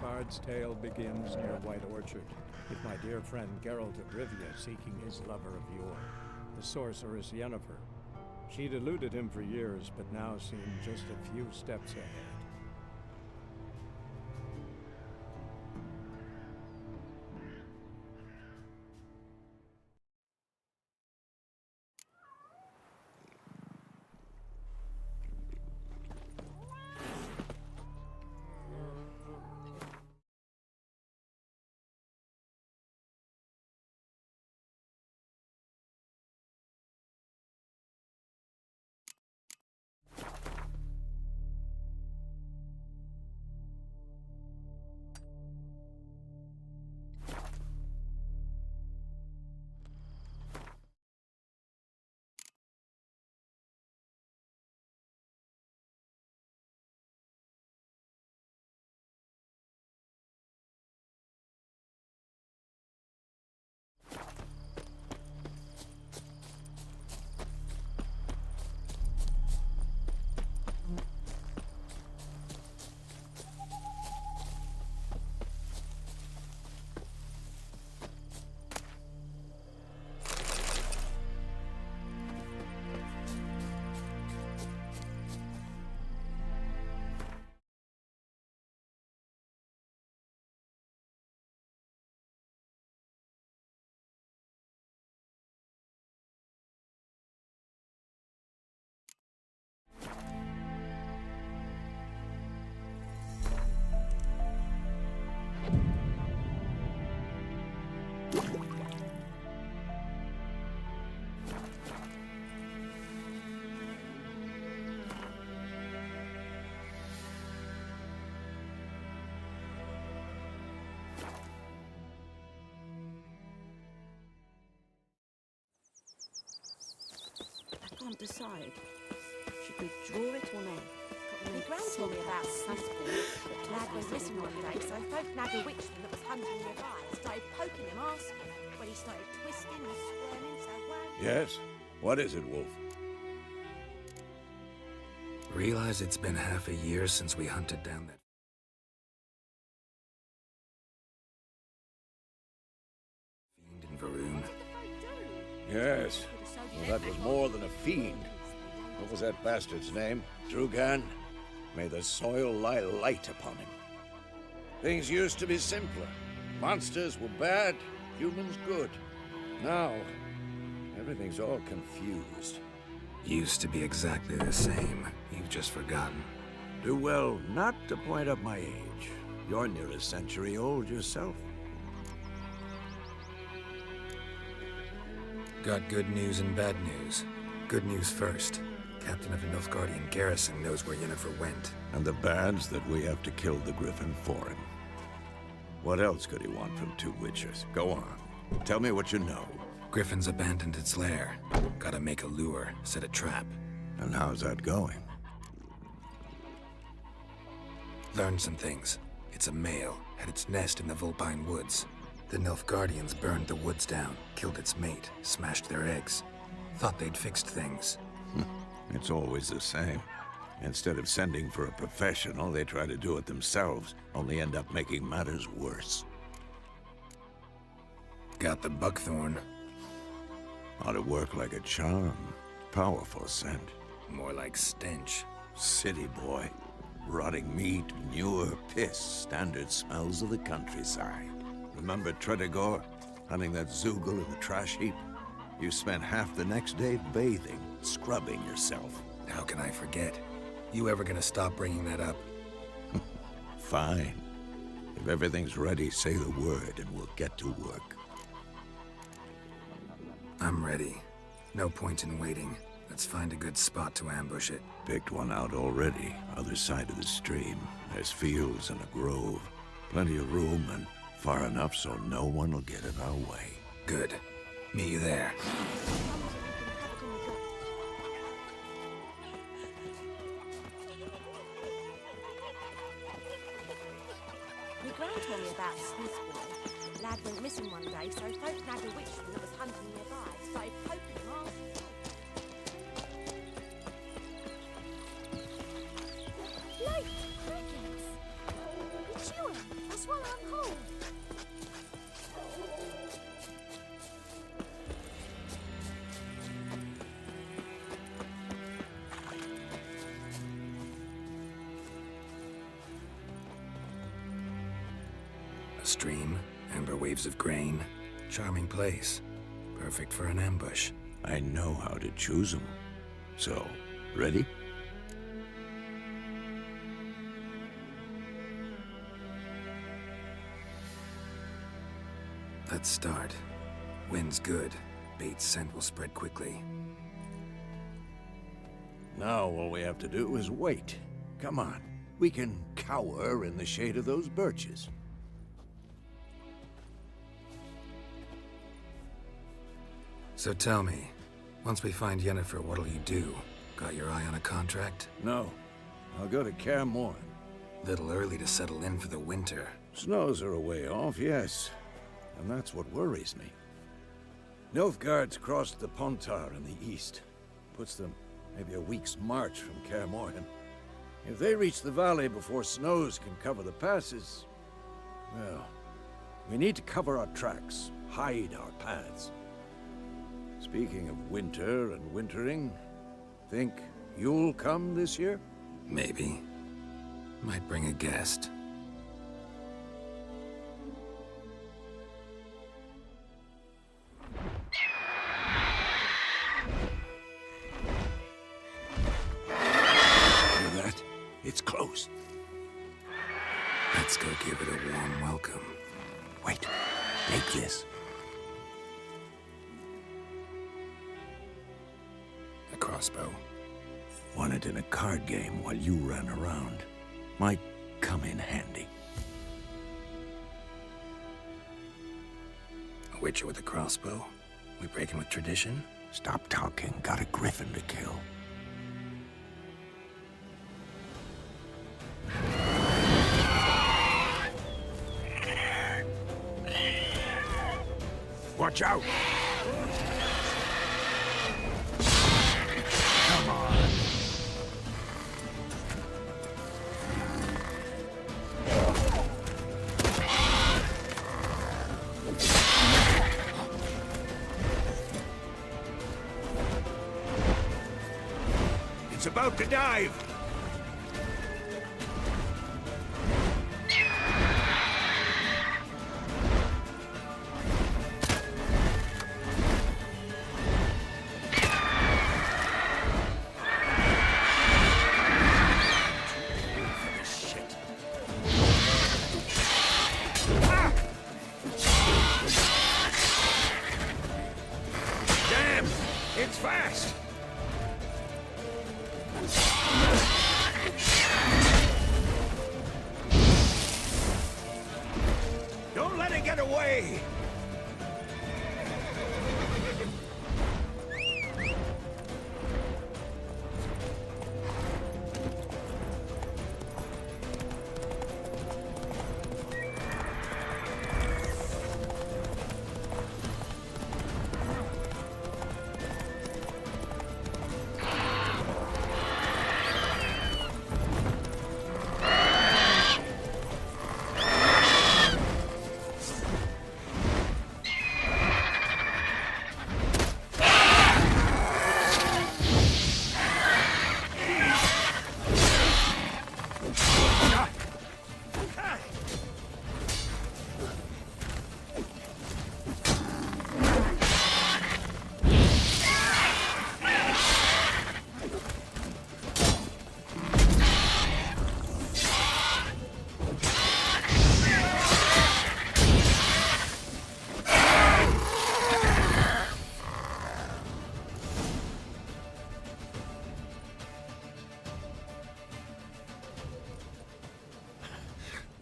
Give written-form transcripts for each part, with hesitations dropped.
bard's tale begins near White Orchard, with my dear friend Geralt of Rivia seeking his lover of yore, the sorceress Yennefer. She'd eluded him for years, but now seemed just a few steps ahead. I can't decide. Should we draw it or no? My gran told me about Sunsport, but Lad went missing one day, so both Lad a witchman that was hunting nearby started poking him, asking. When he started twisting and squirming, so Yes? What is it, Wolf? Realize it's been half a year since we hunted down that fiend in Varun. Yes. Well, that was more than a fiend. What was that bastard's name? Drugan? May the soil lie light upon him. Things used to be simpler. Monsters were bad, humans good. Now, everything's all confused. Used to be exactly the same. You've just forgotten. Do well not to point up my age. You're near a century old yourself. Got good news and bad news. Good news first. Captain of the Nilfgaardian garrison knows where Yennefer went. And the bad's that we have to kill the Griffin for him. What else could he want from two witches? Go on. Tell me what you know. Griffin's abandoned its lair. Gotta make a lure, set a trap. And how's that going? Learned some things. It's a male, had its nest in the Vulpine Woods. The Nilfgaardians burned the woods down, killed its mate, smashed their eggs. Thought they'd fixed things. It's always the same. Instead of sending for a professional, they try to do it themselves, only end up making matters worse. Got the buckthorn. Ought to work like a charm. Powerful scent. More like stench. City boy. Rotting meat, manure, piss, standard smells of the countryside. Remember Playthourgh? Hunting that Zoogle in the trash heap? You spent half the next day bathing, scrubbing yourself. How can I forget? You ever gonna stop bringing that up? Fine. If everything's ready, say the word and we'll get to work. I'm ready. No point in waiting. Let's find a good spot to ambush it. Picked one out already, other side of the stream. There's fields and a grove. Plenty of room and far enough so no one will get in our way. Good. Meet you there. My gran told me about Sunsport. Lad went missing one day, so both Lad a witchman that was hunting nearby started poking him, asking. Light crickets! Sure, that's stream, amber waves of grain. Charming place. Perfect for an ambush. I know how to choose them. So, ready? Let's start. Wind's good. Bait's scent will spread quickly. Now all we have to do is wait. Come on. We can cower in the shade of those birches. So tell me, once we find Yennefer, what'll you do? Got your eye on a contract? No. I'll go to Kaer Morhen. Little early to settle in for the winter. Snows are a way off, yes. And that's what worries me. Nilfgaard's crossed the Pontar in the east. Puts them maybe a week's march from Kaer Morhen. If they reach the valley before snows can cover the passes, well, we need to cover our tracks, hide our paths. Speaking of winter and wintering, think you'll come this year? Maybe. Might bring a guest. Hear that? It's close. Let's go give it a warm welcome. Wait, take this. A crossbow. Won it in a card game while you ran around. Might come in handy. A witcher with a crossbow? We breaking with tradition? Stop talking. Got a griffin to kill. Watch out! Come on. It's about to dive! Damn! It's fast! Don't let it get away!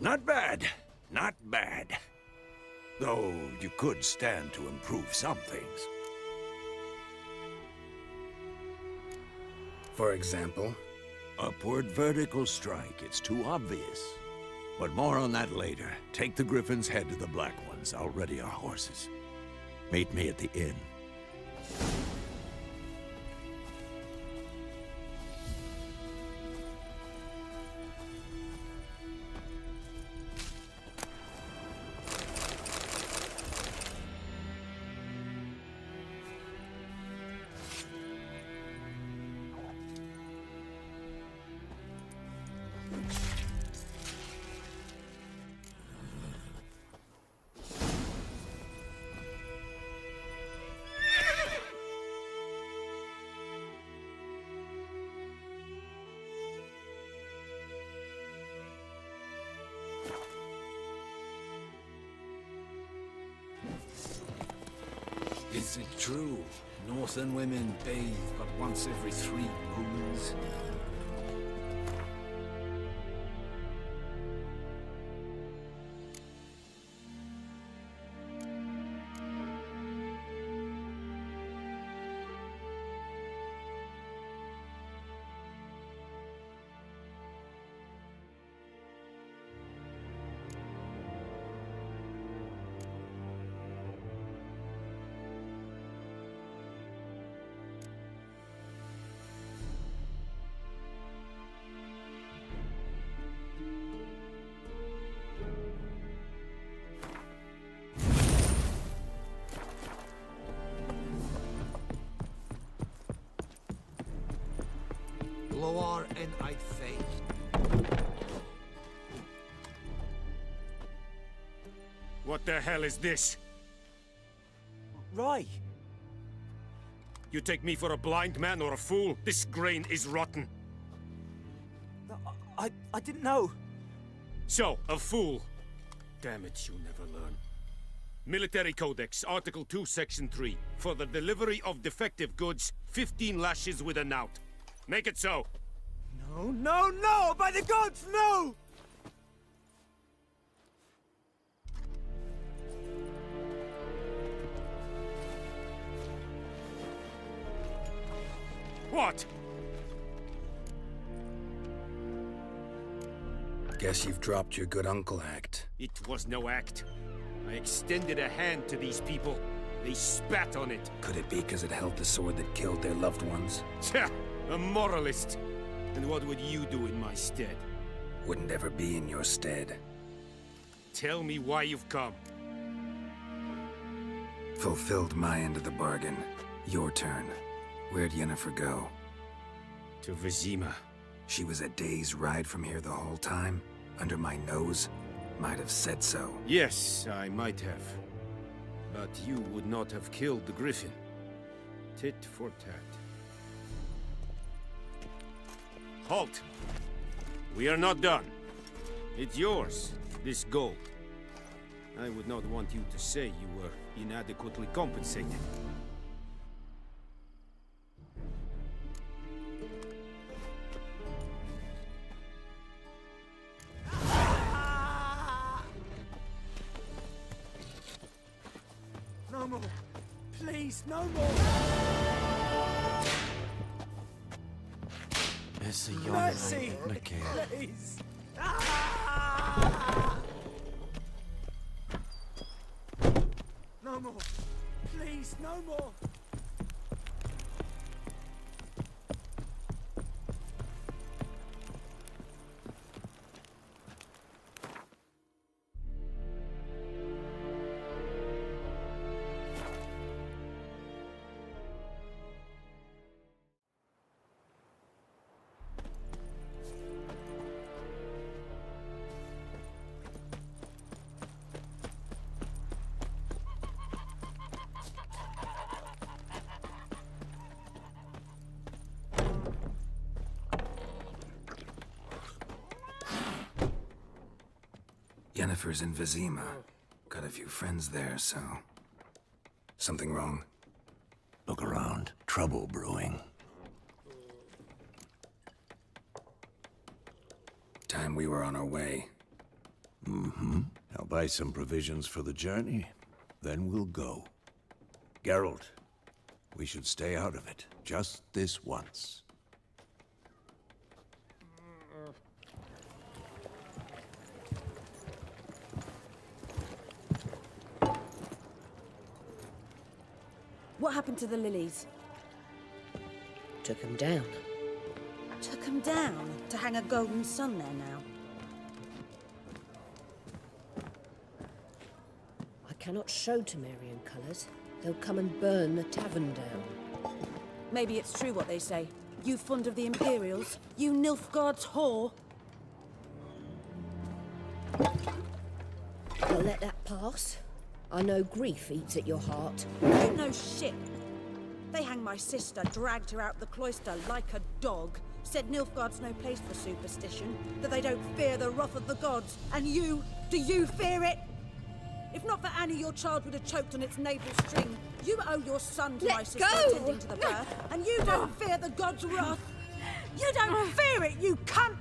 Not bad. Not bad. Though you could stand to improve some things. For example? Upward vertical strike. It's too obvious. But more on that later. Take the Griffin's head to the Black Ones. I'll ready our horses. Meet me at the inn. Is it true? Northern women bathe but once every 3 moons? Lower and I think. What the hell is this? Right. You take me for a blind man or a fool? This grain is rotten. I didn't know. So, a fool. Damn it, you'll never learn. Military Codex, Article 2, Section 3. For the delivery of defective goods, 15 lashes with a knout. Make it so. No, no, no! By the gods, no! What? Guess you've dropped your good uncle act. It was no act. I extended a hand to these people. They spat on it. Could it be because it held the sword that killed their loved ones? Tja, a moralist. And what would you do in my stead? Wouldn't ever be in your stead. Tell me why you've come. Fulfilled my end of the bargain. Your turn. Where'd Yennefer go? To Vizima. She was a day's ride from here the whole time? Under my nose? Might have said so. Yes, I might have. But you would not have killed the griffin. Tit for tat. Halt! We are not done. It's yours, this gold. I would not want you to say you were inadequately compensated. No more. Please, no more. It's a young Mercy, Mikhail. please. Ah! No more. Please, no more. Yennefer's in Vizima. Got a few friends there, so... Something wrong? Look around. Trouble brewing. Time we were on our way. Mm-hmm. I'll buy some provisions for the journey. Then we'll go. Geralt, we should stay out of it. Just this once. What happened to the lilies? Took him down. Took them down to hang a golden sun there now. I cannot show Temerian colours. They'll come and burn the tavern down. Maybe it's true what they say. You fond of the Imperials? You Nilfgaard's whore? You'll let that pass? I know grief eats at your heart. You know shit. They hanged my sister, dragged her out the cloister like a dog. Said Nilfgaard's no place for superstition, that they don't fear the wrath of the gods. And you, do you fear it? If not for Annie, your child would have choked on its navel string. You owe your son to Let my sister go! attending to the birth, and you don't fear the god's wrath. You don't fear it, you cunt!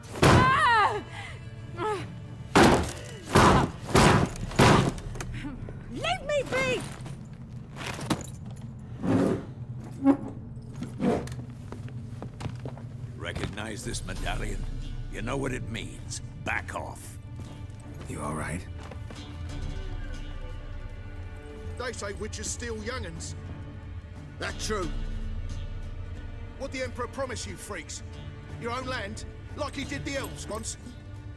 Leave me be! Recognize this medallion? You know what it means. Back off. You all right? They say witches steal young'uns. That true? What the Emperor promise you, freaks? Your own land? Like he did the elves once?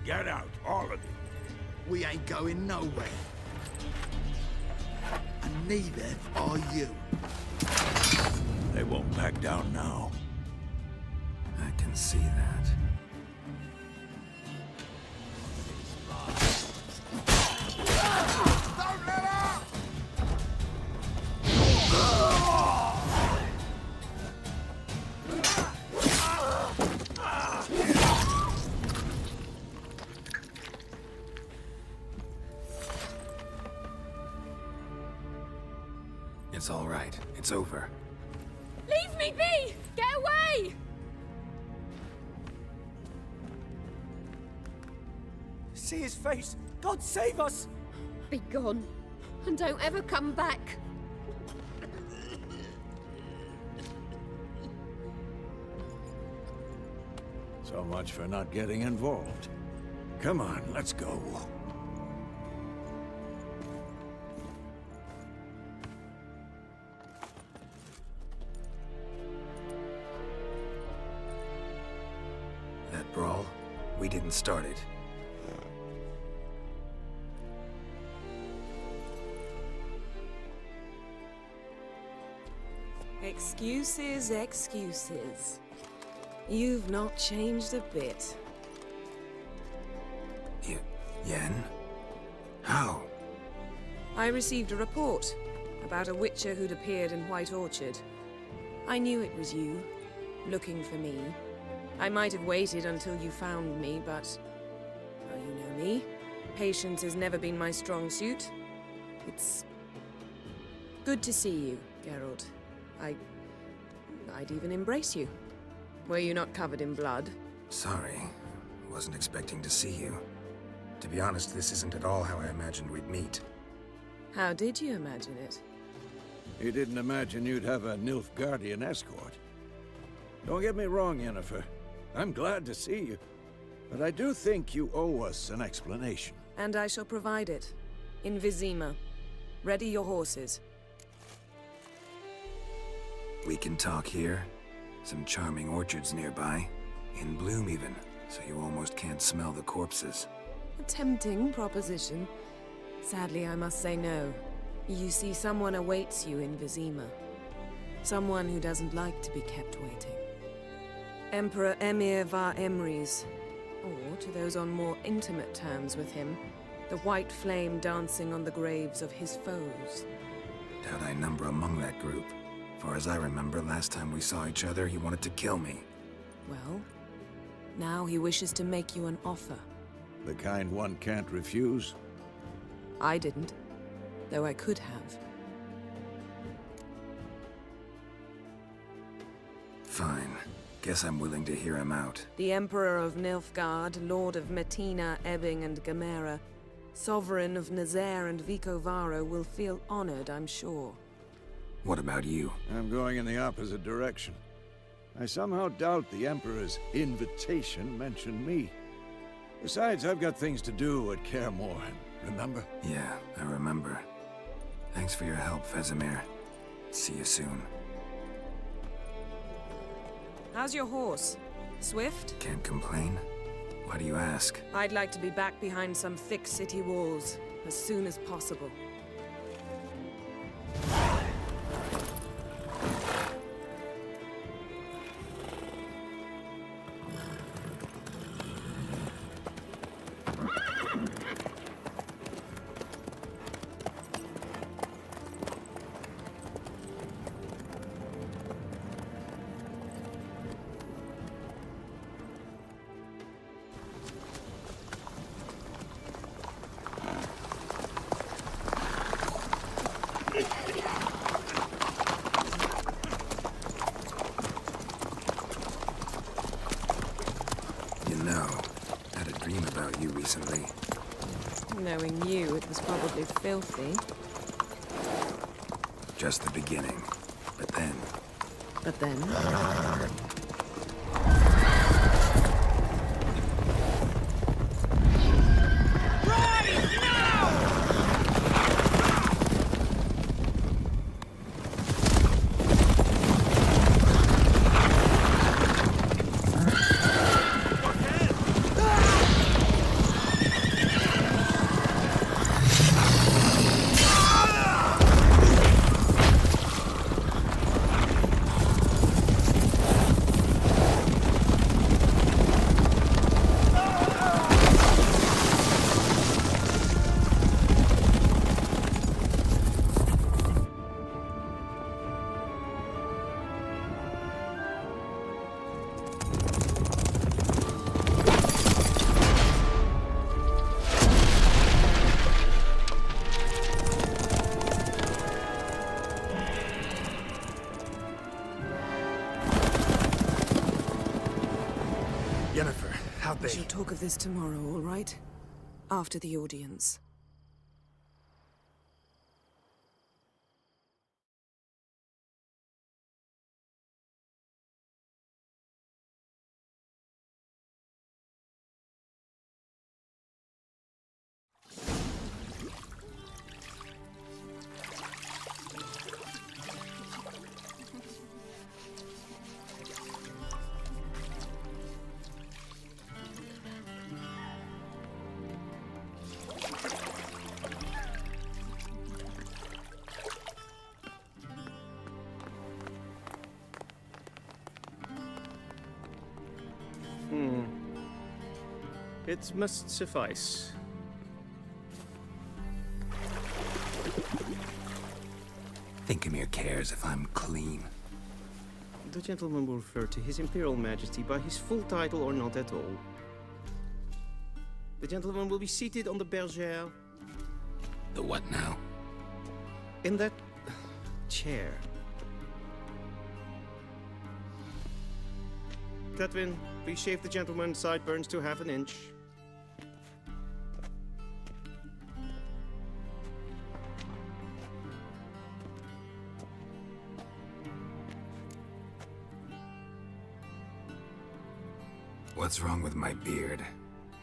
Get out, all of you. We ain't going nowhere. And neither are you. They won't back down now. I can see that. Don't let up! It's all right. It's over. Leave me be! Get away! See his face! God save us! Be gone. And don't ever come back. So much for not getting involved. Come on, let's go. That brawl, we didn't start it. Excuses, excuses. You've not changed a bit. Yen? How? I received a report about a witcher who'd appeared in White Orchard. I knew it was you, looking for me. I might have waited until you found me, but... well, you know me. Patience has never been my strong suit. It's... good to see you, Geralt. I'd even embrace you. Were you not covered in blood? Sorry. Wasn't expecting to see you. To be honest, this isn't at all how I imagined we'd meet. How did you imagine it? You didn't imagine you'd have a Nilfgaardian escort. Don't get me wrong, Yennefer. I'm glad to see you. But I do think you owe us an explanation. And I shall provide it. In Vizima. Ready your horses. We can talk here. Some charming orchards nearby. In bloom even, so you almost can't smell the corpses. A tempting proposition. Sadly, I must say no. You see, someone awaits you in Vizima. Someone who doesn't like to be kept waiting. Emperor Emir var Emrys. Or, to those on more intimate terms with him, the white flame dancing on the graves of his foes. Doubt I number among that group. Far as I remember, last time we saw each other, he wanted to kill me. Well, now he wishes to make you an offer. The kind one can't refuse? I didn't, though I could have. Fine. Guess I'm willing to hear him out. The Emperor of Nilfgaard, Lord of Metina, Ebbing, and Gamera, Sovereign of Nazaire and Vicovaro will feel honored, I'm sure. What about you? I'm going in the opposite direction. I somehow doubt the Emperor's invitation mentioned me. Besides, I've got things to do at Kaer Morhen, remember? Yeah, I remember. Thanks for your help, Vesemir. See you soon. How's your horse? Swift? Can't complain. Why do you ask? I'd like to be back behind some thick city walls, as soon as possible. recently. Knowing you, it was probably filthy. Just the beginning. But then... But then... Yennefer, how'd We shall talk of this tomorrow, all right? After the audience. It must suffice. Thinkamere cares if I'm clean. The gentleman will refer to His Imperial Majesty by his full title or not at all. The gentleman will be seated on the bergère. The what now? In that chair. Catwin, please shave the gentleman's sideburns to half an inch. What's wrong with my beard?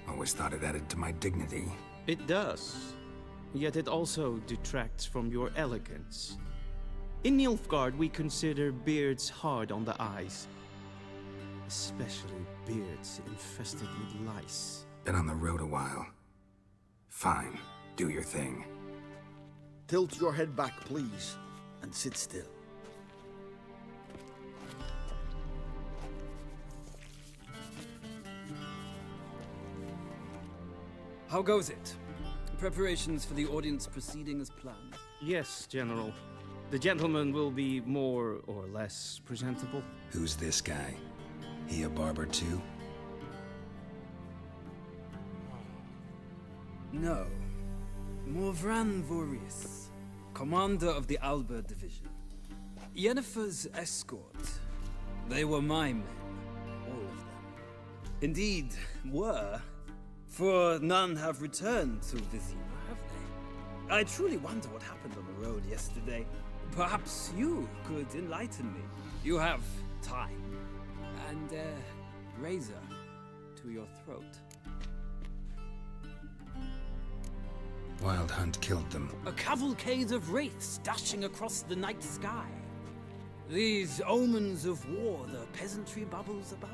Always thought it added to my dignity. It does. Yet it also detracts from your elegance. In Nilfgaard, we consider beards hard on the eyes. Especially beards infested with lice. Been on the road a while. Fine, do your thing. Tilt your head back, please, and sit still. How goes it? Preparations for the audience proceeding as planned? Yes, General. The gentleman will be more or less presentable. Who's this guy? He a barber too? No. Morvran Vorius, commander of the Alba Division. Yennefer's escort. They were my men, all of them. Indeed, were. For none have returned to Vizima, have they? I truly wonder what happened on the road yesterday. Perhaps you could enlighten me. You have time. And razor to your throat. Wild Hunt killed them. A cavalcade of wraiths dashing across the night sky. These omens of war the peasantry bubbles about.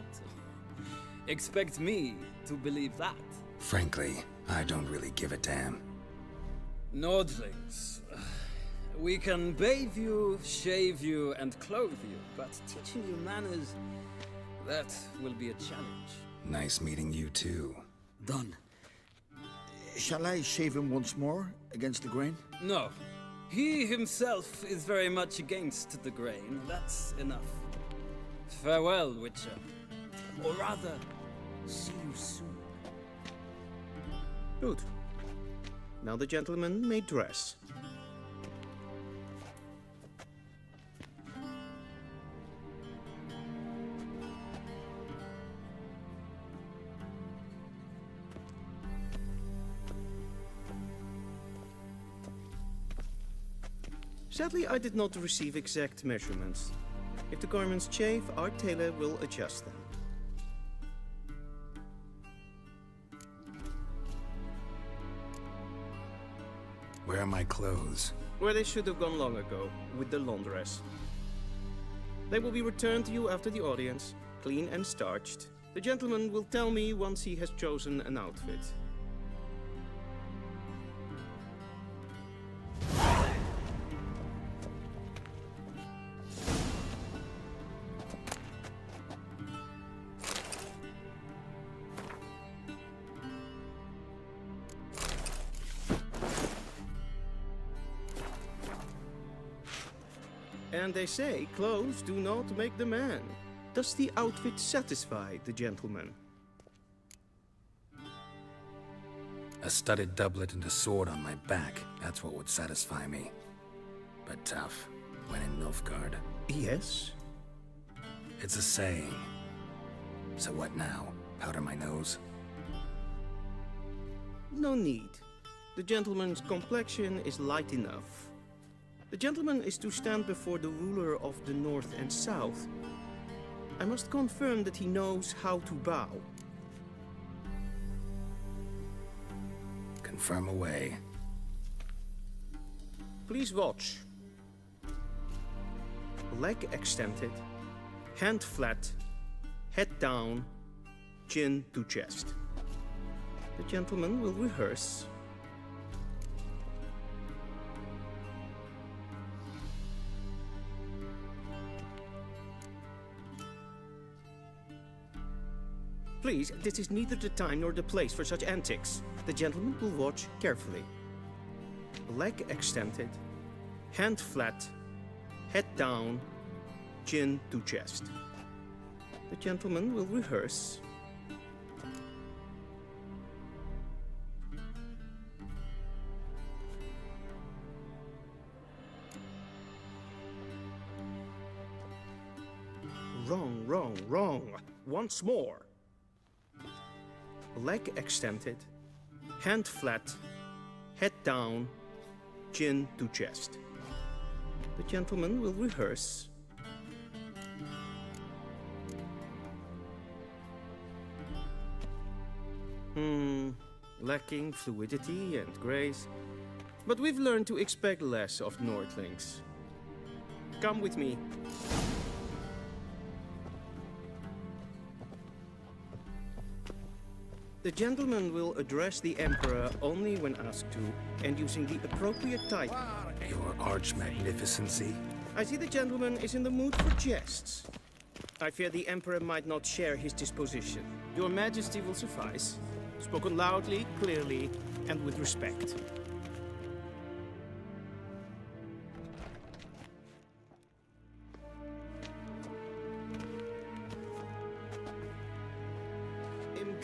Expect me to believe that. Frankly, I don't really give a damn. Nordlings. We can bathe you, shave you, and clothe you, but teaching you manners, that will be a challenge. Nice meeting you too. Done. Shall I shave him once more, against the grain? No. He himself is very much against the grain. That's enough. Farewell, Witcher. Or rather, see you soon. Good. Now the gentleman may dress. Sadly, I did not receive exact measurements. If the garments chafe, our tailor will adjust them. Where are my clothes? Where they should have gone long ago, with the laundress. They will be returned to you after the audience, clean and starched. The gentleman will tell me once he has chosen an outfit. And they say clothes do not make the man. Does the outfit satisfy the gentleman? A studded doublet and a sword on my back, that's what would satisfy me. But tough, when in Nilfgaard. Yes? It's a saying. So what now? Powder my nose? No need. The gentleman's complexion is light enough. The gentleman is to stand before the ruler of the North and South. I must confirm that he knows how to bow. Confirm away. Please watch. Leg extended, hand flat, head down, chin to chest. The gentleman will rehearse. Please, this is neither the time nor the place for such antics. The gentleman will watch carefully. Leg extended, hand flat, head down, chin to chest. The gentleman will rehearse. Wrong, wrong, wrong. Once more. Leg extended, hand flat, head down, chin to chest. The gentleman will rehearse. Lacking fluidity and grace. But we've learned to expect less of Nordlings. Come with me. The gentleman will address the Emperor only when asked to, and using the appropriate title. Your Arch-Magnificency? I see the gentleman is in the mood for jests. I fear the Emperor might not share his disposition. Your Majesty will suffice. Spoken loudly, clearly, and with respect.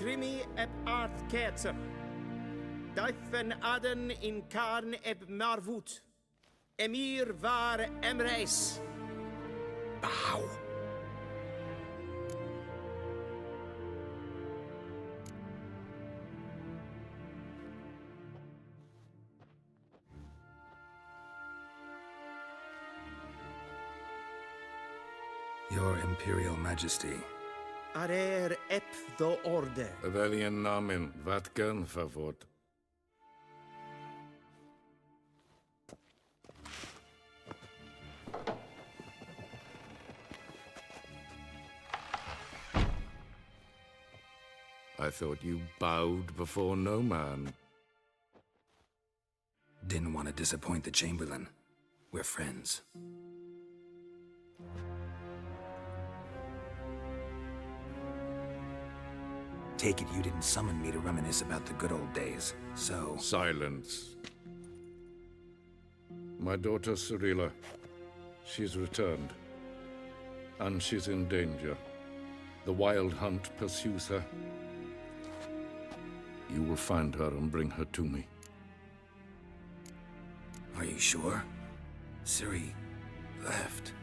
Grimi eb art ketzer. Duifen aden in karn eb marvoet. Emir var emreis. Bow. Your Imperial Majesty. Arer ep the orde. Weljen namen, wat kan favort? I thought you bowed before no man. Didn't want to disappoint the Chamberlain. We're friends. Take it you didn't summon me to reminisce about the good old days, so... Silence. My daughter Cirilla, she's returned. And she's in danger. The Wild Hunt pursues her. You will find her and bring her to me. Are you sure? Ciri left.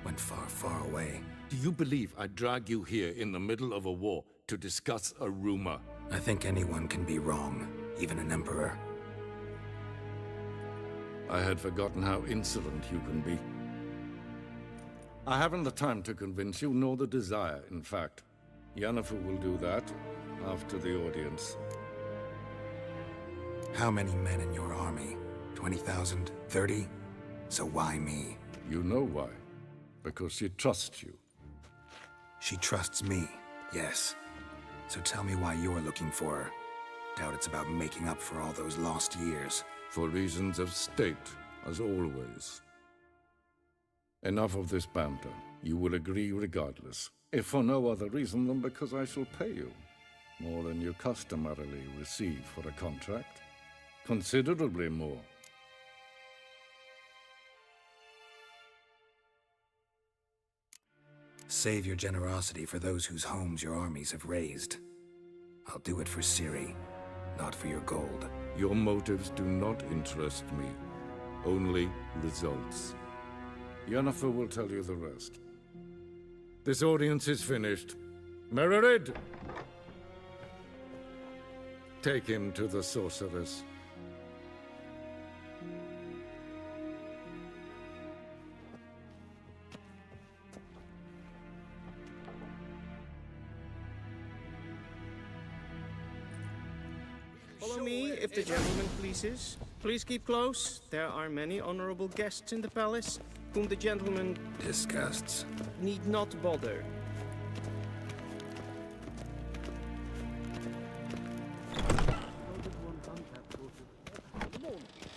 Went far, far away. Do you believe I'd drag you here in the middle of a war to discuss a rumor? I think anyone can be wrong, even an emperor. I had forgotten how insolent you can be. I haven't the time to convince you, nor the desire, in fact. Yennefer will do that after the audience. How many men in your army? 20,000? 30? So why me? You know why. Because she trusts you. She trusts me, yes. So tell me why you're looking for her. Doubt it's about making up for all those lost years. For reasons of state, as always. Enough of this banter. You will agree regardless. If for no other reason than because I shall pay you. More than you customarily receive for a contract. Considerably more. Save your generosity for those whose homes your armies have razed. I'll do it for Ciri, not for your gold. Your motives do not interest me. Only results. Yennefer will tell you the rest. This audience is finished. Mererid! Take him to the sorceress. Follow me, if the gentleman pleases. Please keep close. There are many honorable guests in the palace, whom the gentleman disgusts. Need not bother.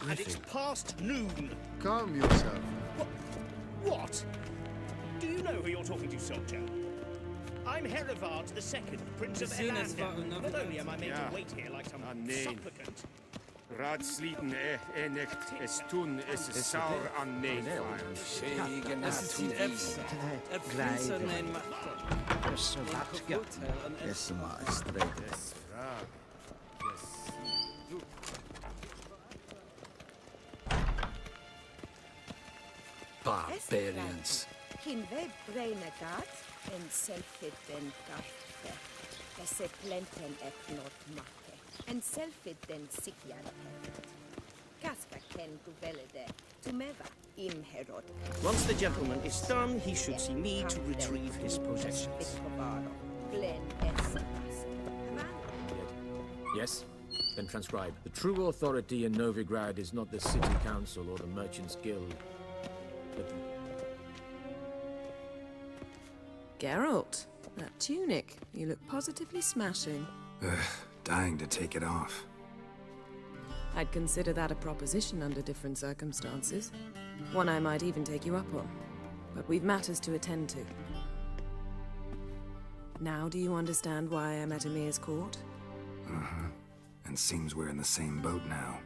And it's past noon. Calm yourself. What? Do you know who you're talking to, soldier? I'm Herivard II, Prince of Elandel. Not only am I made to wait here like some supplicant. Raadsliden echt is toen is saur aan neervaart. Barbarians. Kinve Brenegat en selfid den Gartfe. Esse plenten eknot make. En selfid den Sikjan heft. Kaska ken duvelede. Tumeva im herod. Once the gentleman is done, he should see me to retrieve his possessions. Yes? Then transcribe. The true authority in Novigrad is not the city council or the merchants' guild, but the... Geralt, that tunic. You look positively smashing. Dying to take it off. I'd consider that a proposition under different circumstances. One I might even take you up on. But we've matters to attend to. Now do you understand why I'm at Emir's court? Uh-huh. And seems we're in the same boat now.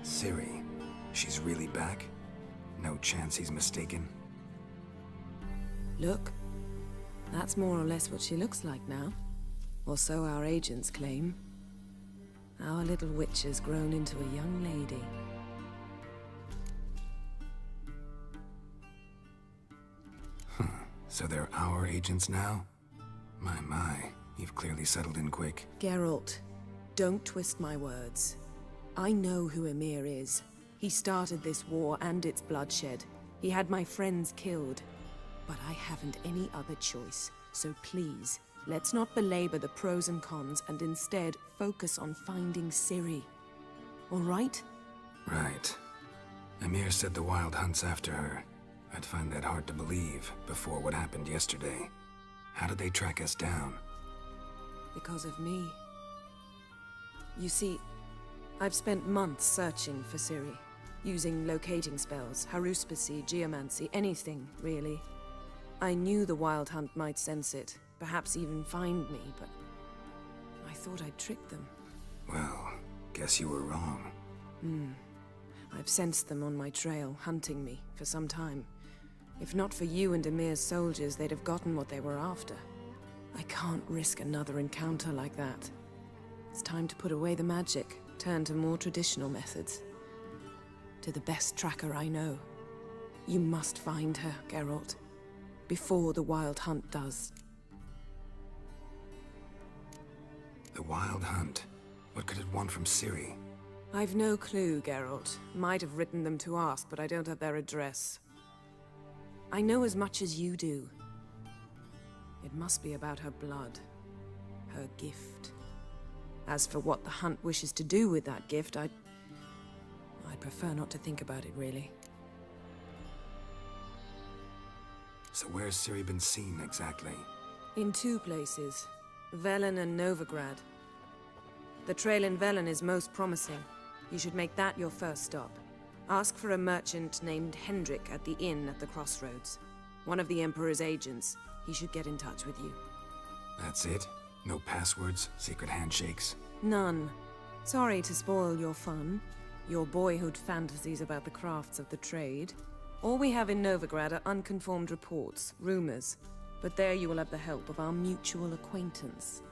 Ciri, she's really back? No chance he's mistaken? Look, that's more or less what she looks like now. Or so our agents claim. Our little witch has grown into a young lady. So they're our agents now? My, you've clearly settled in quick. Geralt, don't twist my words. I know who Emir is. He started this war and its bloodshed. He had my friends killed. But I haven't any other choice. So please, let's not belabor the pros and cons and instead focus on finding Ciri. All right? Right. Emir said the Wild Hunt's after her. I'd find that hard to believe before what happened yesterday. How did they track us down? Because of me. You see, I've spent months searching for Ciri. Using locating spells, haruspicy, geomancy, anything, really. I knew the Wild Hunt might sense it, perhaps even find me, but I thought I'd trick them. Well, guess you were wrong. I've sensed them on my trail, hunting me, for some time. If not for you and Emir's soldiers, they'd have gotten what they were after. I can't risk another encounter like that. It's time to put away the magic, turn to more traditional methods. To the best tracker I know. You must find her, Geralt. Before the Wild Hunt does. The Wild Hunt? What could it want from Ciri? I've no clue, Geralt. Might have written them to ask, but I don't have their address. I know as much as you do. It must be about her blood. Her gift. As for what the Hunt wishes to do with that gift, I'd prefer not to think about it, really. So where's Ciri been seen, exactly? In 2 places. Velen and Novigrad. The trail in Velen is most promising. You should make that your first stop. Ask for a merchant named Hendrik at the inn at the crossroads. One of the Emperor's agents. He should get in touch with you. That's it? No passwords, secret handshakes? None. Sorry to spoil your fun. Your boyhood fantasies about the crafts of the trade. All we have in Novigrad are unconfirmed reports, rumors. But there you will have the help of our mutual acquaintance.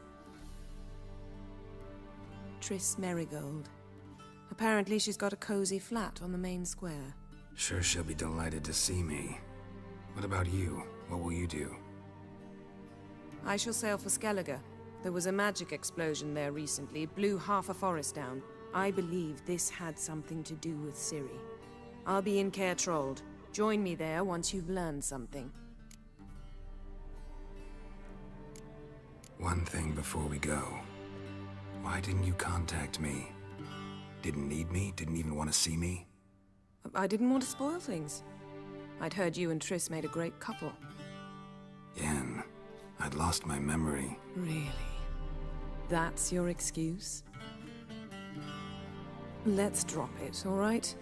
Triss Merigold. Apparently she's got a cozy flat on the main square. Sure she'll be delighted to see me. What about you? What will you do? I shall sail for Skellige. There was a magic explosion there recently, blew half a forest down. I believe this had something to do with Ciri. I'll be in Caer Trold. Join me there once you've learned something. One thing before we go. Why didn't you contact me? Didn't need me? Didn't even want to see me? I didn't want to spoil things. I'd heard you and Triss made a great couple. Yen, I'd lost my memory. Really? That's your excuse? Let's drop it, all right?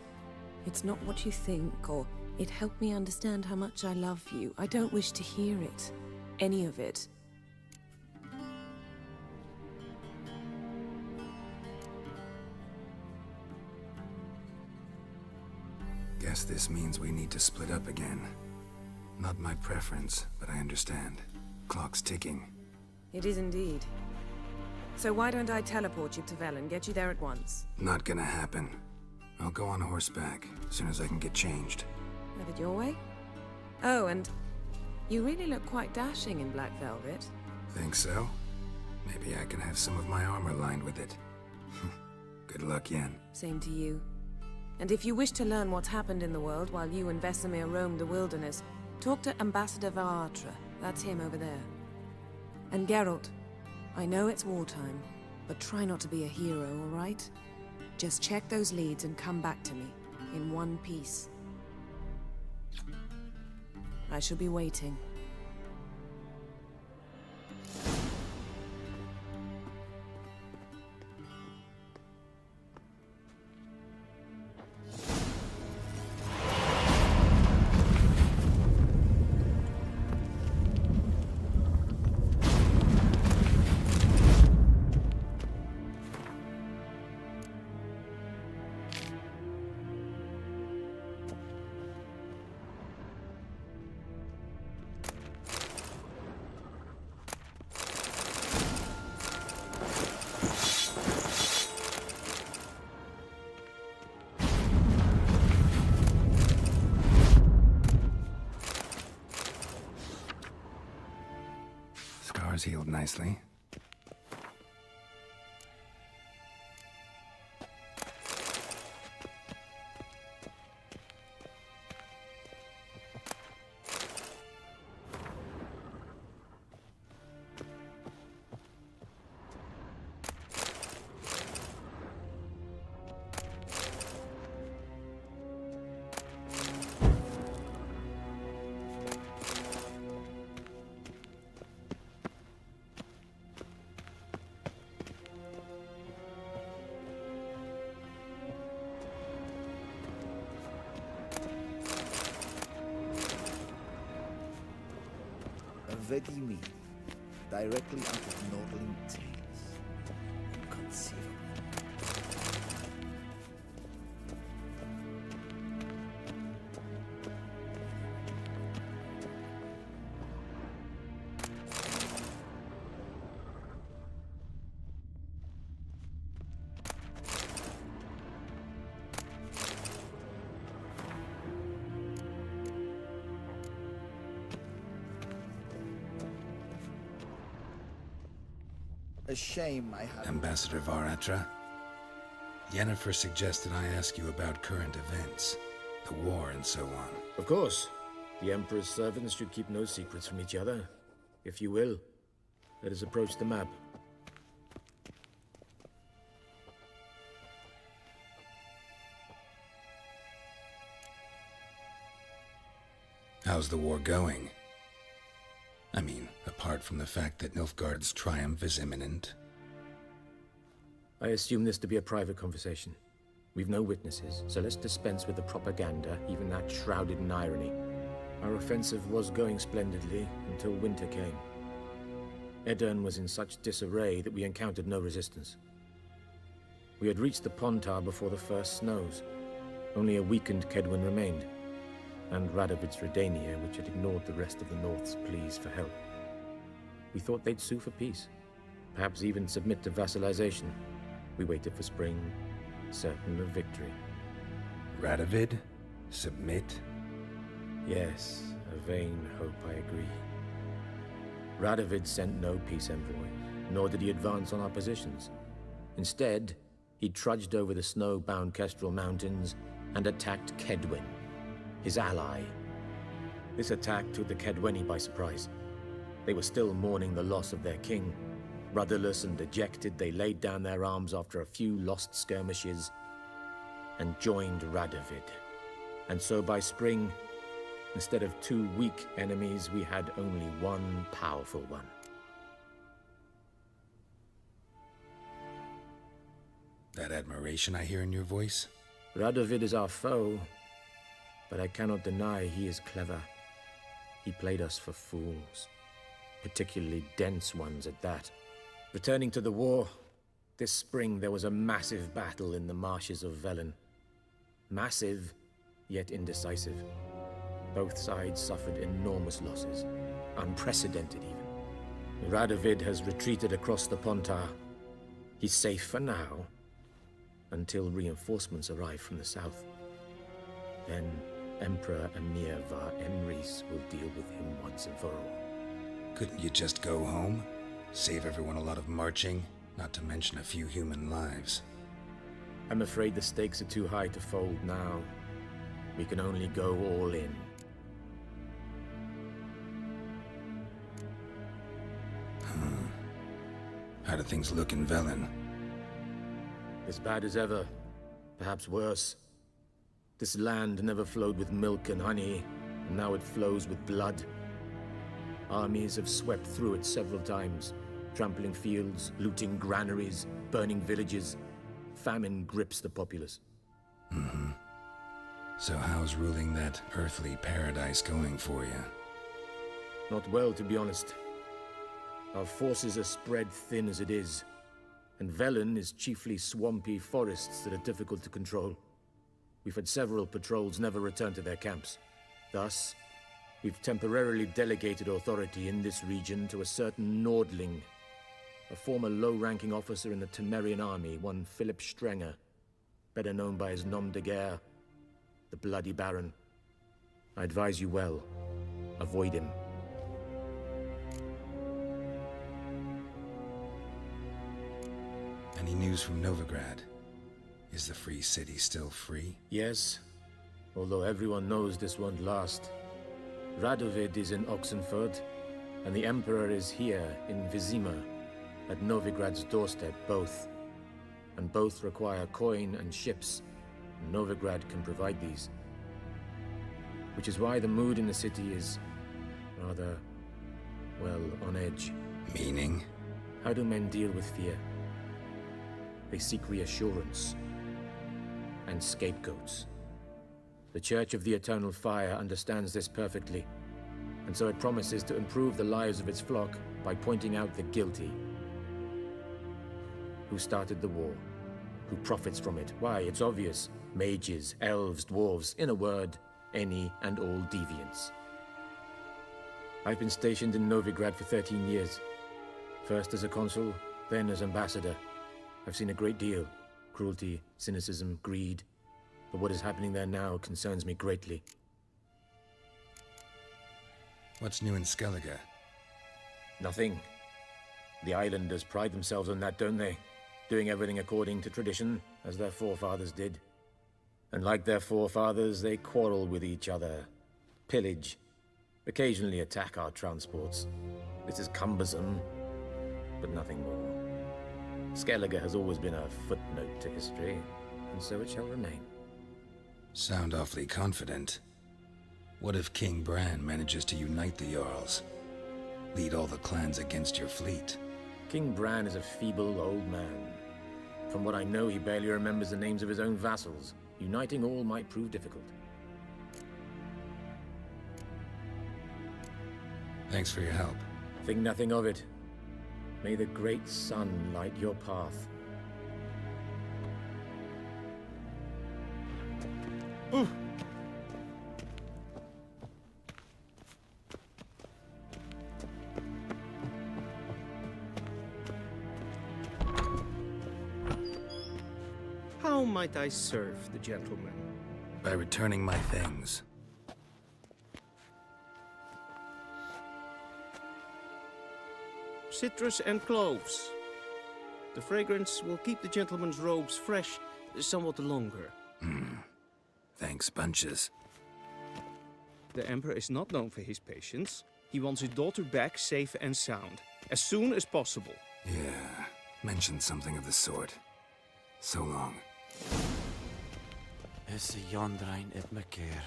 It's not what you think, or it helped me understand how much I love you. I don't wish to hear it. Any of it. Guess this means we need to split up again. Not my preference, but I understand. Clock's ticking. It is indeed. So why don't I teleport you to Velen, get you there at once? Not gonna happen. I'll go on horseback, as soon as I can get changed. Have it your way? Oh, and you really look quite dashing in black velvet. Think so? Maybe I can have some of my armor lined with it. Good luck, Yen. Same to you. And if you wish to learn what's happened in the world while you and Vesemir roamed the wilderness, talk to Ambassador Varatra. That's him over there. And Geralt, I know it's wartime, but try not to be a hero, all right? Just check those leads and come back to me, in one piece. I shall be waiting. Scars healed nicely. Vedimi, directly out of Nordling tales. Inconceivable. A shame I had... Ambassador Varatra? Yennefer suggested I ask you about current events, the war and so on. Of course. The Emperor's servants should keep no secrets from each other. If you will, let us approach the map. How's the war going? I mean, apart from the fact that Nilfgaard's triumph is imminent. I assume this to be a private conversation. We've no witnesses, so let's dispense with the propaganda, even that shrouded in irony. Our offensive was going splendidly until winter came. Edirn was in such disarray that we encountered no resistance. We had reached the Pontar before the first snows. Only a weakened Kedwen remained, and Radovid's Redania, which had ignored the rest of the North's pleas for help. We thought they'd sue for peace, perhaps even submit to vassalization. We waited for spring, certain of victory. Radovid? Submit? Yes, a vain hope, I agree. Radovid sent no peace envoy, nor did he advance on our positions. Instead, he trudged over the snow-bound Kestrel Mountains and attacked Kedwen, his ally. This attack took the Kedweni by surprise. They were still mourning the loss of their king. Rudderless and dejected, they laid down their arms after a few lost skirmishes and joined Radovid. And so by spring, instead of 2 weak enemies, we had only one powerful one. That admiration I hear in your voice? Radovid is our foe, but I cannot deny he is clever. He played us for fools, particularly dense ones at that. Returning to the war, this spring there was a massive battle in the marshes of Velen. Massive, yet indecisive. Both sides suffered enormous losses, unprecedented even. Radovid has retreated across the Pontar. He's safe for now, until reinforcements arrive from the south. Then Emperor Emir var Emrys will deal with him once and for all. Couldn't you just go home? Save everyone a lot of marching, not to mention a few human lives. I'm afraid the stakes are too high to fold now. We can only go all in. How do things look in Velen? As bad as ever, perhaps worse. This land never flowed with milk and honey, and now it flows with blood. Armies have swept through it several times, trampling fields, looting granaries, burning villages. Famine grips the populace. So how's ruling that earthly paradise going for you? Not well, to be honest. Our forces are spread thin as it is, and Velen is chiefly swampy forests that are difficult to control. We've had several patrols never return to their camps. Thus, we've temporarily delegated authority in this region to a certain Nordling, a former low-ranking officer in the Temerian army, one Philip Strenger, better known by his nom de guerre, the Bloody Baron. I advise you well. Avoid him. Any news from Novigrad? Is the free city still free? Yes, although everyone knows this won't last. Radovid is in Oxenfurt, and the Emperor is here in Vizima, at Novigrad's doorstep, both. And both require coin and ships, and Novigrad can provide these. Which is why the mood in the city is rather, well, on edge. Meaning? How do men deal with fear? They seek reassurance and scapegoats. The Church of the Eternal Fire understands this perfectly, and so it promises to improve the lives of its flock by pointing out the guilty. Who started the war? Who profits from it? Why, it's obvious. Mages, elves, dwarves, in a word, any and all deviants. I've been stationed in Novigrad for 13 years. First as a consul, then as ambassador. I've seen a great deal. Cruelty, cynicism, greed. But what is happening there now concerns me greatly. What's new in Skellige? Nothing. The islanders pride themselves on that, don't they? doing everything according to tradition, as their forefathers did. And like their forefathers, they quarrel with each other, pillage, occasionally attack our transports. This is cumbersome, but nothing more. Skellige has always been a footnote to history, and so it shall remain. Sound awfully confident. What if King Bran manages to unite the Jarls? Lead all the clans against your fleet? King Bran is a feeble old man. From what I know, he barely remembers the names of his own vassals. Uniting all might prove difficult. Thanks for your help. Think nothing of it. May the great sun light your path. Ooh. How might I serve the gentleman? By returning my things. Citrus and cloves. The fragrance will keep the gentleman's robes fresh somewhat longer. Thanks, bunches. The Emperor is not known for his patience. He wants his daughter back safe and sound, as soon as possible. Yeah, mentioned something of the sort. So long. Is Jondrain et Mekeer.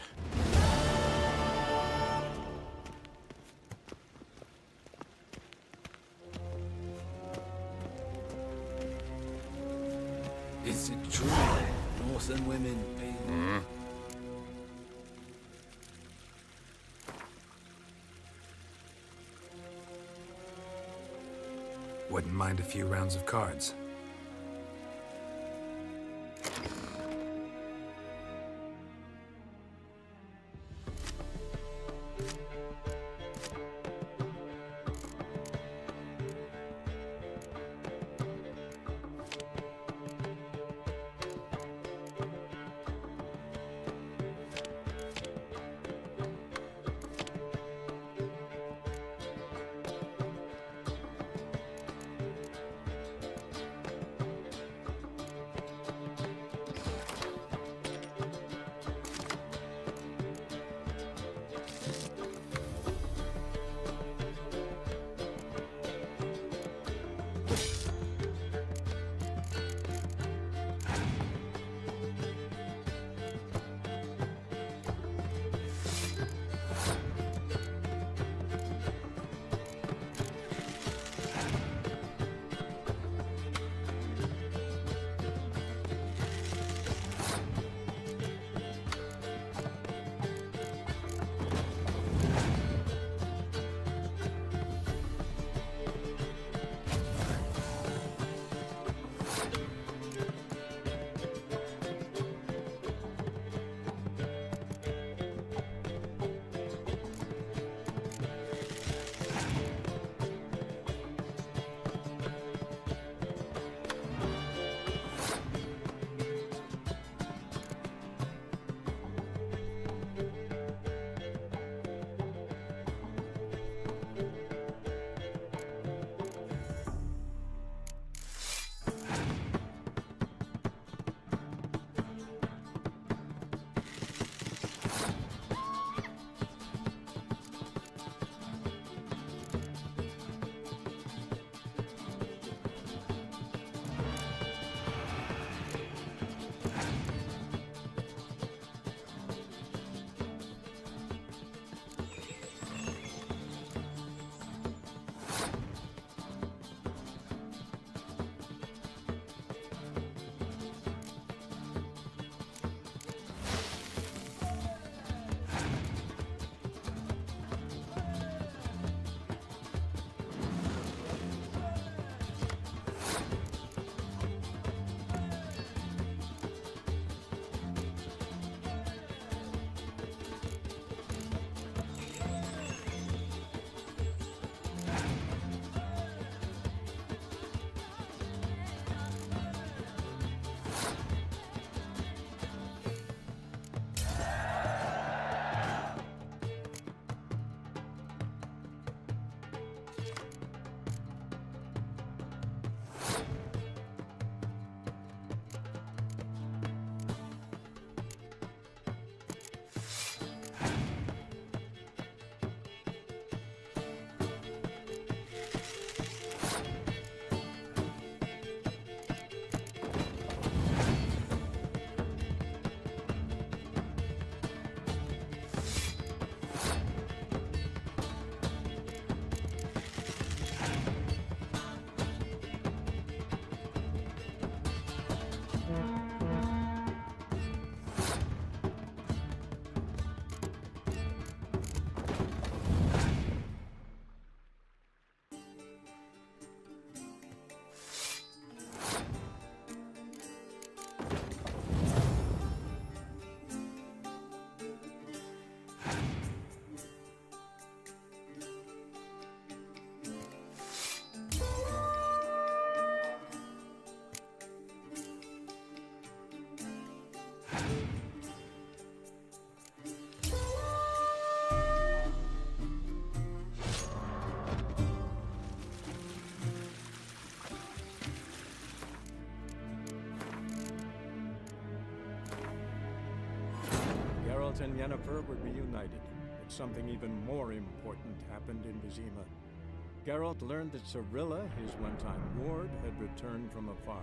Is it true? Northern women being... Wouldn't mind a few rounds of cards. Geralt and Yennefer were reunited, but something even more important happened in Vizima. Geralt learned that Cirilla, his one-time ward, had returned from afar,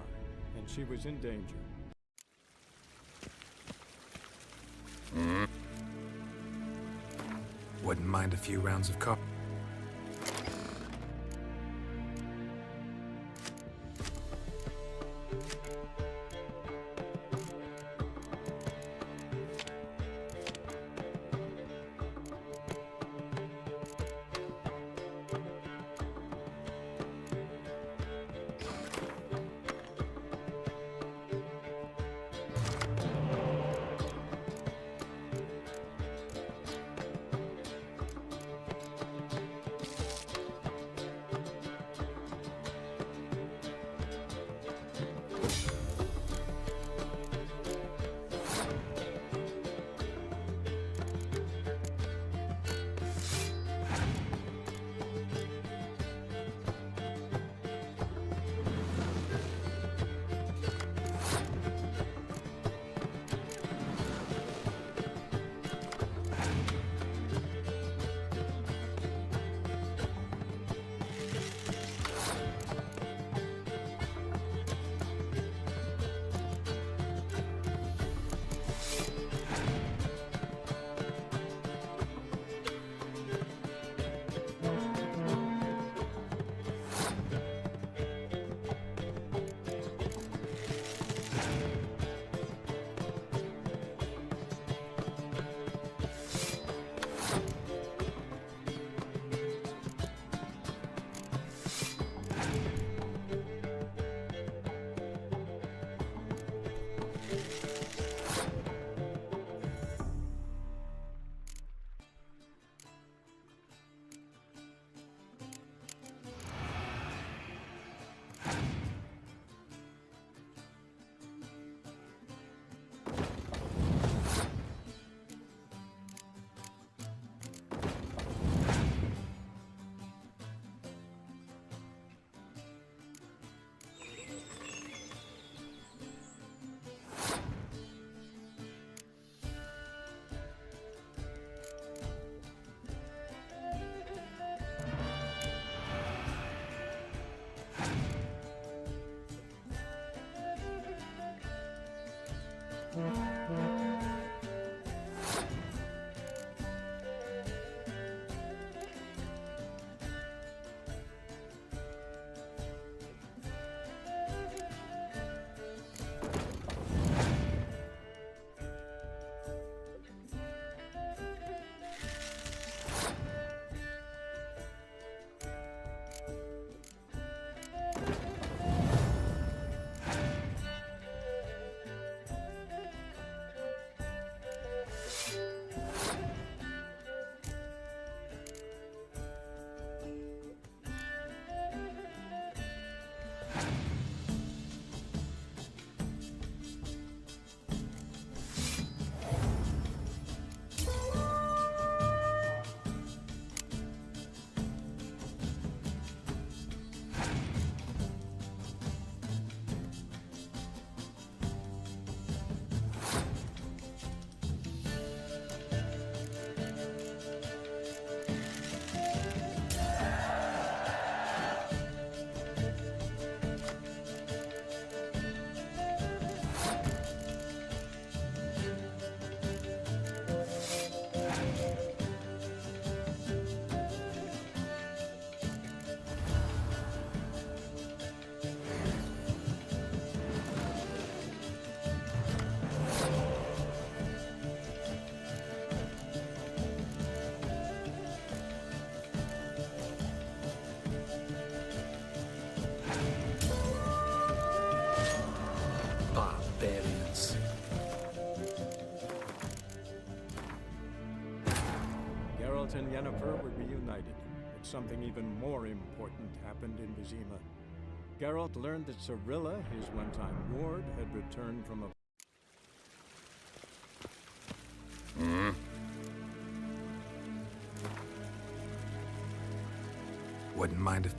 and she was in danger. Wouldn't mind a few rounds of coffee. Geralt and Yennefer were reunited, but something even more important happened in Vizima. Geralt learned that Cirilla, his one-time ward, had returned from a... Wouldn't mind if...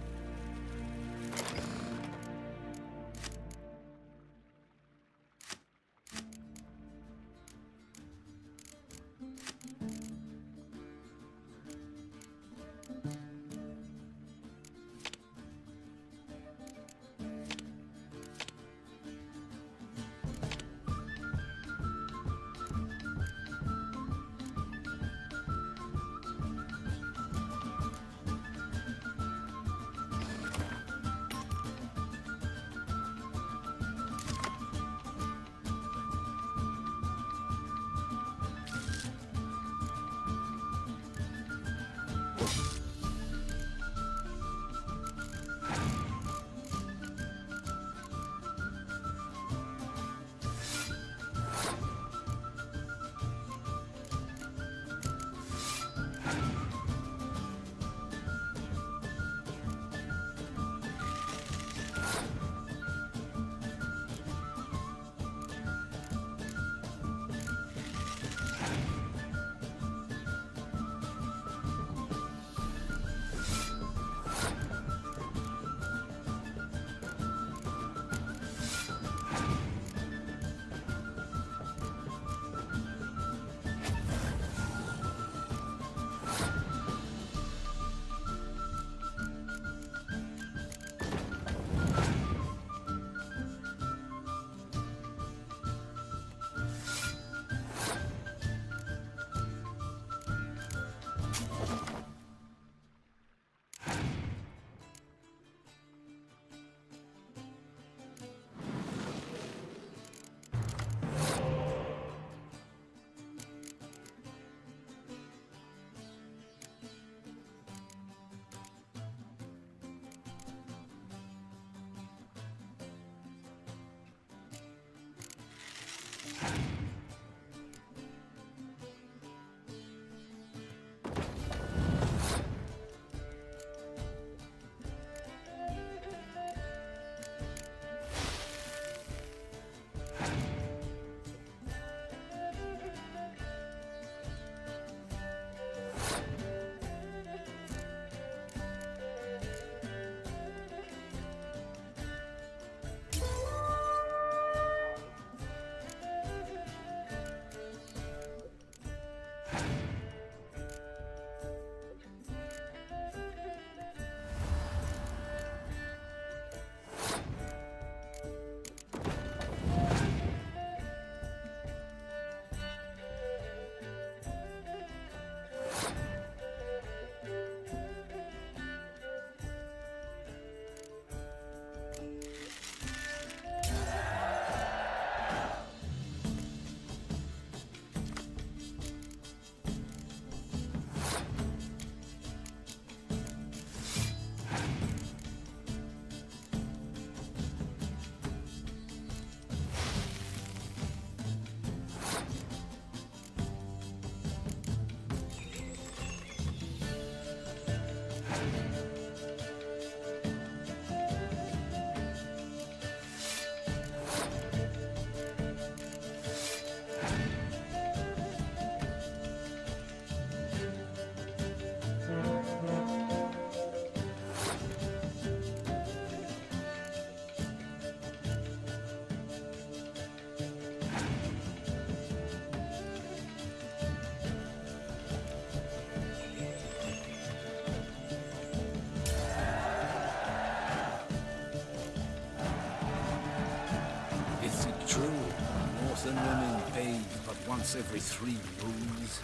once every 3 moons.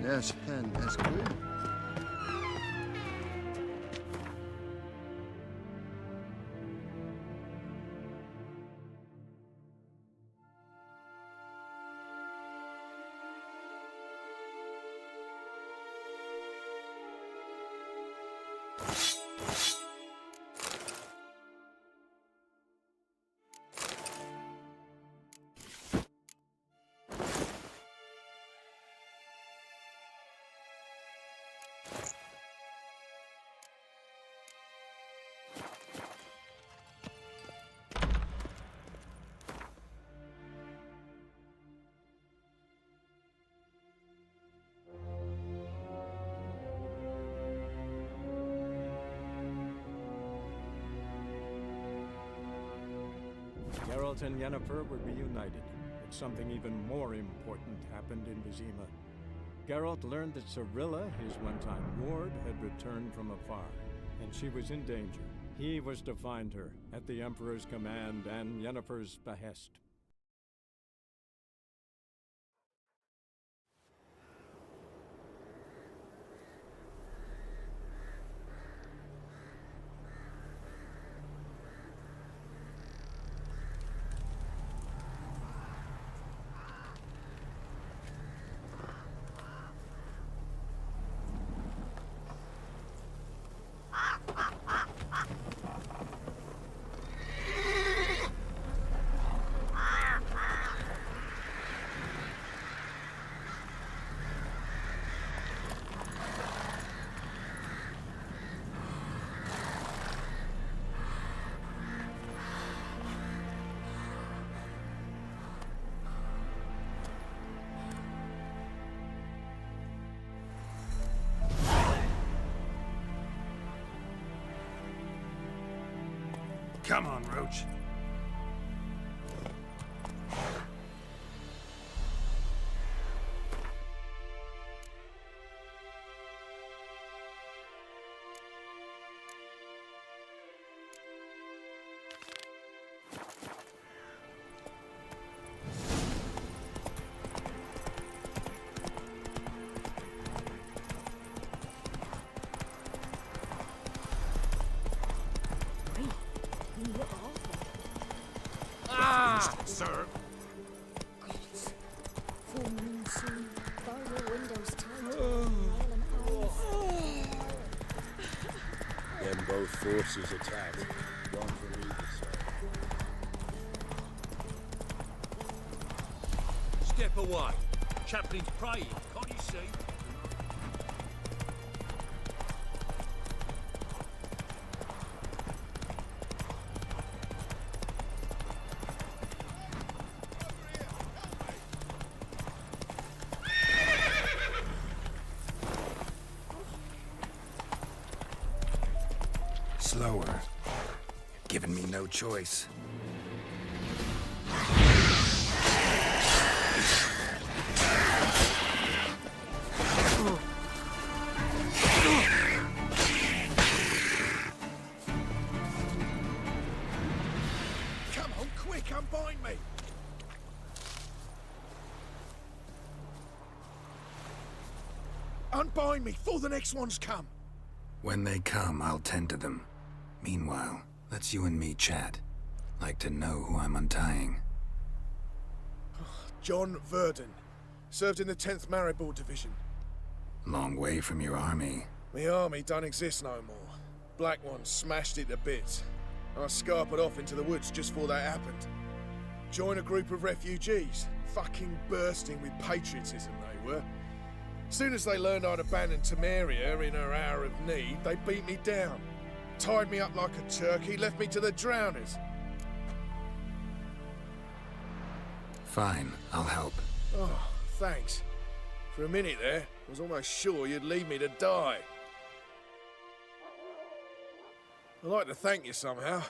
Yes, hen, that's good. Geralt and Yennefer were reunited, but something even more important happened in Vizima. Geralt learned that Cirilla, his one-time ward, had returned from afar, and she was in danger. He was to find her, at the Emperor's command and Yennefer's behest. Come on, Roach. Sir. Full moon soon. Bar your windows tight. Then both forces attacked. One from either side. Step away. Chaplain's praying, can't you see? Slower. Giving me no choice. Come on, quick, unbind me! Unbind me, before the next ones come! When they come, I'll tend to them. Meanwhile, let's you and me chat. Like to know who I'm untying. John Verdon. Served in the 10th Maribor Division. Long way from your army. My army don't exist no more. Black Ones smashed it to bits. I scarpered off into the woods just before that happened. Joined a group of refugees. Fucking bursting with patriotism they were. Soon as they learned I'd abandoned Temeria in her hour of need, they beat me down. Tied me up like a turkey, left me to the drowners. Fine, I'll help. Oh, thanks. For a minute there, I was almost sure you'd leave me to die. I'd like to thank you somehow,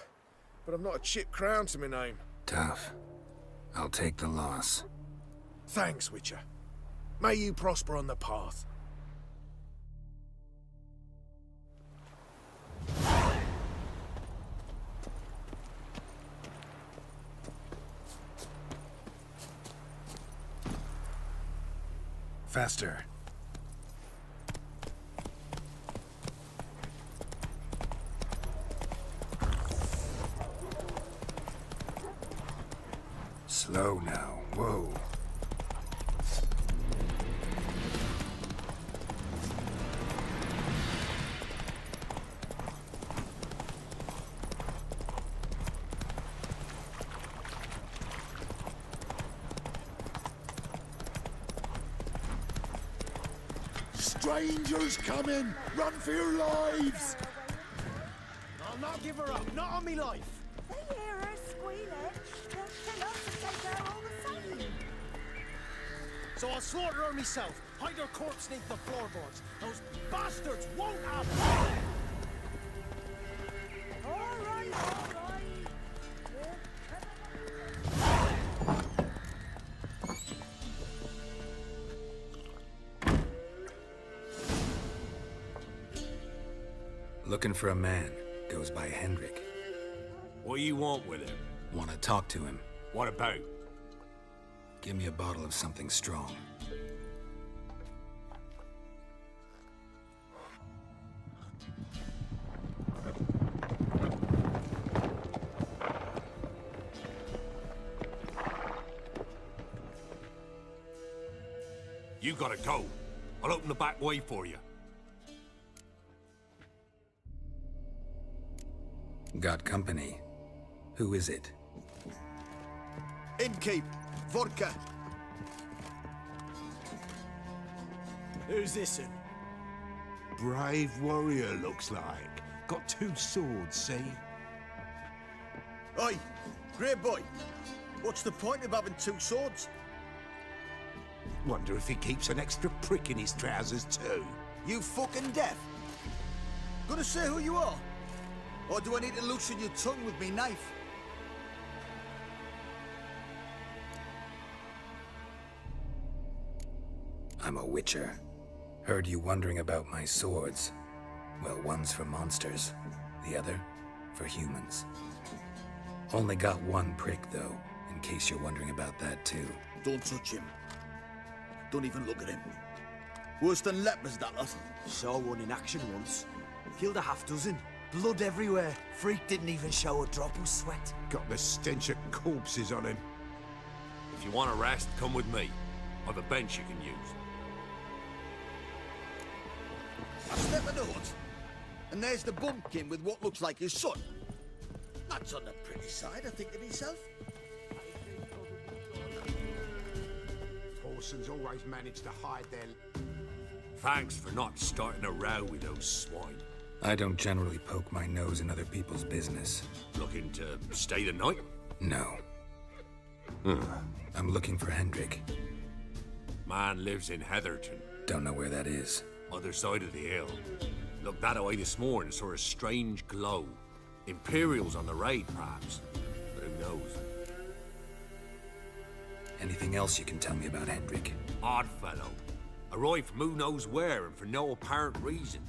but I've not a chip crown to my name. Tough. I'll take the loss. Thanks, Witcher. May you prosper on the path. Faster. Slow now. Whoa. Strangers coming! Run for your lives! I'll not give her up, not on me life. They hear her squealing. They'll kill us if they go all the same. So I'll slaughter her myself, hide her corpse beneath the floorboards. Those bastards won't have. All right, all right. Looking for a man. Goes by Hendrik. What do you want with him? Want to talk to him. What about? Give me a bottle of something strong. You gotta go. I'll open the back way for you. Got company. Who is it? Innkeep, vodka. Who's this in? Brave warrior, looks like. Got 2 swords, see? Oi, great boy. What's the point of having 2 swords? Wonder if he keeps an extra prick in his trousers too. You fucking deaf? Gonna say who you are? Or do I need to loosen your tongue with me knife? I'm a witcher. Heard you wondering about my swords. Well, one's for monsters, the other for humans. Only got 1 prick, though, in case you're wondering about that, too. Don't touch him. Don't even look at him. Worse than lepers, that lot. Saw one in action once. Killed a half-dozen. Blood everywhere. Freak didn't even show a drop of sweat. Got the stench of corpses on him. If you want a rest, come with me. I've a bench you can use. I step in the hut, and there's the bumpkin with what looks like his son. That's on the pretty side, I think to myself. Horsons always manage to hide their... Thanks for not starting a row with those swine. I don't generally poke my nose in other people's business. Looking to stay the night? No. I'm looking for Hendrik. Man lives in Heatherton. Don't know where that is. Other side of the hill. Looked that away this morning, saw a strange glow. Imperials on the raid, perhaps. But who knows? Anything else you can tell me about Hendrik? Odd fellow. Arrived from who knows where and for no apparent reason.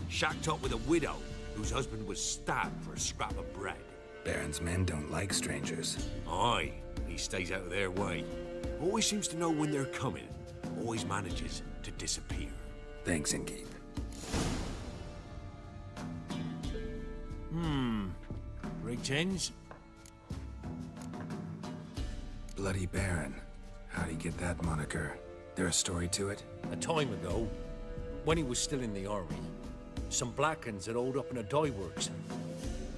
Shacked up with a widow whose husband was stabbed for a scrap of bread. Baron's men don't like strangers. Aye, he stays out of their way. Always seems to know when they're coming. Always manages to disappear. Thanks, Innkeep. Greetings. Bloody Baron. How'd he get that moniker? There a story to it? A time ago, when he was still in the army, some Blackens had holed up in a dye works.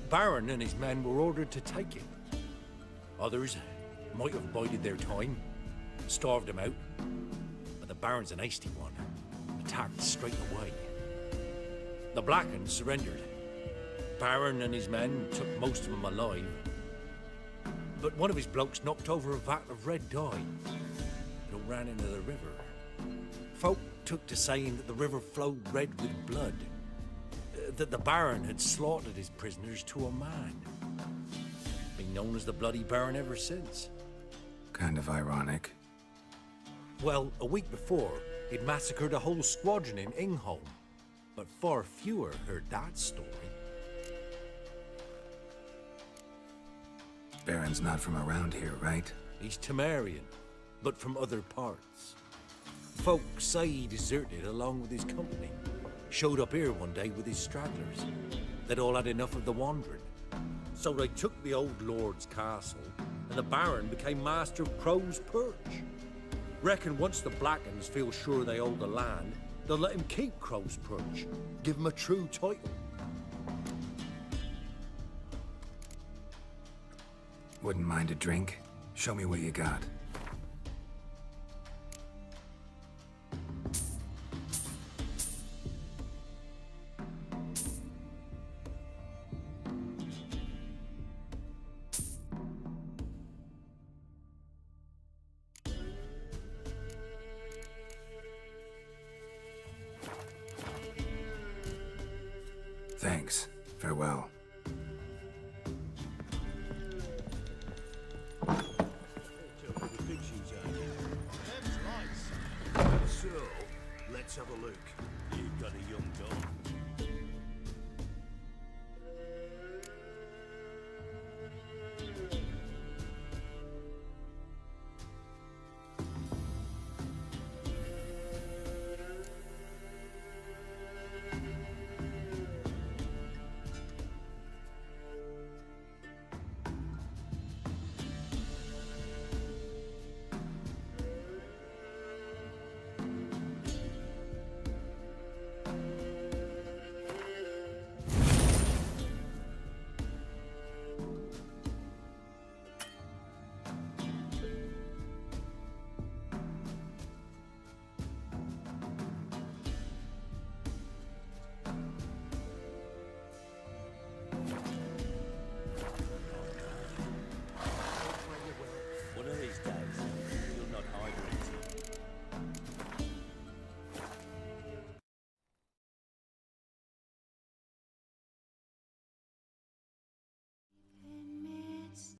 Baron and his men were ordered to take it. Others might have bided their time, starved him out. But the Baron's an hasty one. Attacked straight away. The Blackens surrendered. Baron and his men took most of them alive. But one of his blokes knocked over a vat of red dye. It all ran into the river. Folk took to saying that the river flowed red with blood. That the Baron had slaughtered his prisoners to a man. Been known as the Bloody Baron ever since. Kind of ironic. Well, a week before, he'd massacred a whole squadron in Ingholm. But far fewer heard that story. Baron's not from around here, right? He's Temerian, but from other parts. Folks say he deserted along with his company. Showed up here one day with his stragglers. They'd all had enough of the wandering. So they took the old lord's castle, and the Baron became master of Crow's Perch. Reckon once the Blackens feel sure they own the land, they'll let him keep Crow's Perch. Give him a true title. Wouldn't mind a drink? Show me what you got. Thanks. Farewell.